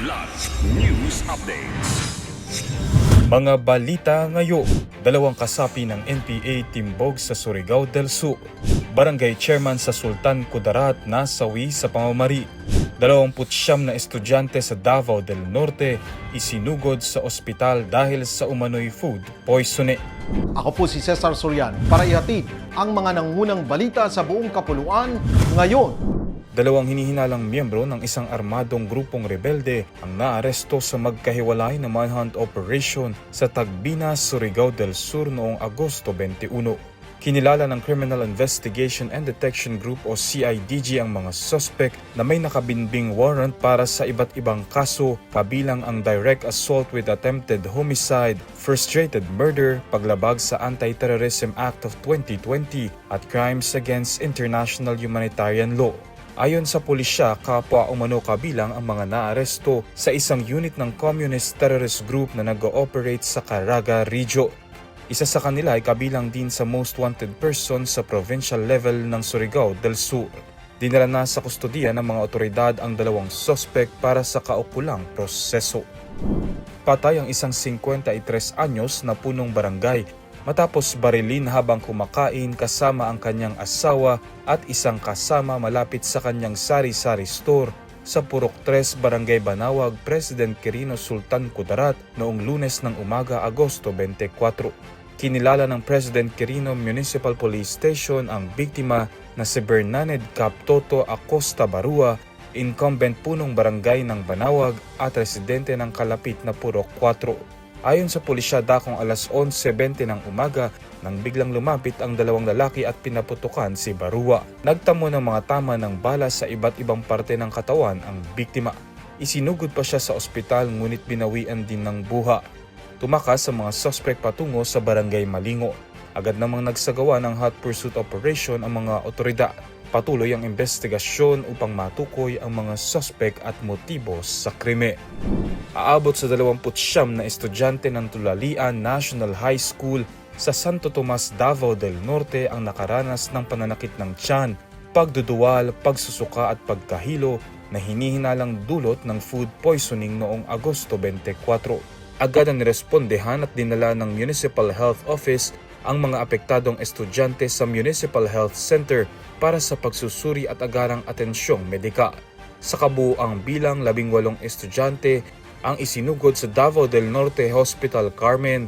Kidlat News Updates. Mga balita ngayon, dalawang kasapi ng NPA timbog sa Surigao del Sur. Barangay Chairman sa Sultan Kudarat nasawi sa pamamari. 29 na estudyante sa Davao del Norte isinugod sa ospital dahil sa umano'y food poisoning. Ako po si Cesar Sorian para ihatid ang mga nangunang balita sa buong kapuluan ngayon. Dalawang hinihinalang miyembro ng isang armadong grupong rebelde ang naaresto sa magkahiwalay na manhunt operation sa Tagbina, Surigao del Sur noong Agosto 21. Kinilala ng Criminal Investigation and Detection Group o CIDG ang mga suspect na may nakabinbing warrant para sa iba't ibang kaso kabilang ang direct assault with attempted homicide, frustrated murder, paglabag sa Anti-Terrorism Act of 2020 at crimes against international humanitarian law. Ayon sa pulisya, kapwa umano kabilang ang mga naaresto sa isang unit ng communist terrorist group na nag-ooperate sa Caraga Region. Isa sa kanila ay kabilang din sa most wanted person sa provincial level ng Surigao del Sur. Dinala na sa kustodiya ng mga otoridad ang dalawang suspect para sa kaukulang proseso. Patay ang isang 53 anyos na punong barangay matapos barilin habang kumakain kasama ang kanyang asawa at isang kasama malapit sa kanyang sari-sari store sa Purok 3, Barangay Banawag, President Quirino Sultan Kudarat noong Lunes ng umaga, Agosto 24. Kinilala ng President Quirino Municipal Police Station ang biktima na si Bernaned Captoto Acosta Barua, incumbent punong barangay ng Banawag at residente ng kalapit na Purok 4. Ayon sa pulisya, dakong alas 11:20 ng umaga nang biglang lumapit ang dalawang lalaki at pinaputukan si Barua. Nagtamo ng mga tama ng bala sa iba't ibang parte ng katawan ang biktima. Isinugod pa siya sa ospital ngunit binawian din ng buha. Tumakas sa mga suspect patungo sa Barangay Malingo. Agad namang nagsagawa ng hot pursuit operation ang mga otoridad. Patuloy ang investigasyon upang matukoy ang mga suspect at motibo sa krimen. Aabot sa 29 na estudyante ng Tulalian National High School sa Santo Tomas, Davao del Norte ang nakaranas ng pananakit ng tiyan, pagduduwal, pagsusuka at pagkahilo na hinihinalang dulot ng food poisoning noong Agosto 24. Agad ang nirespondehan at dinala ng Municipal Health Office ang mga apektadong estudyante sa Municipal Health Center para sa pagsusuri at agarang atensyong medikal. Sa kabuuang bilang, 18 estudyante ang isinugod sa Davao del Norte Hospital Carmen,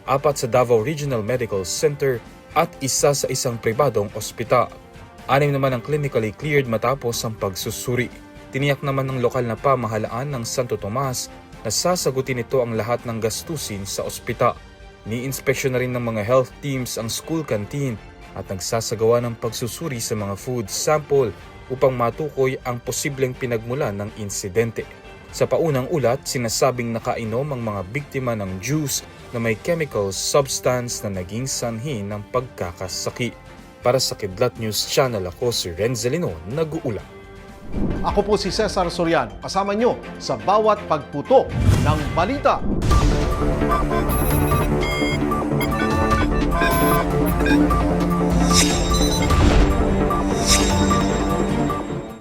4 sa Davao Regional Medical Center at isa sa isang pribadong ospital. 6 naman ang clinically cleared matapos ang pagsusuri. Tiniyak naman ng lokal na pamahalaan ng Santo Tomas na sasagutin ito ang lahat ng gastusin sa ospital. Ni-inspeksyon na rin ng mga health teams ang school canteen at nagsasagawa ng pagsusuri sa mga food sample upang matukoy ang posibleng pinagmulan ng insidente. Sa paunang ulat, sinasabing nakainom ang mga biktima ng juice na may chemical substance na naging sanhi ng pagkakasakit. Para sa Kidlat News Channel, ako si Renzelino, nag-uulat. Ako po si Cesar Sorian, kasama nyo sa bawat pagputo ng balita.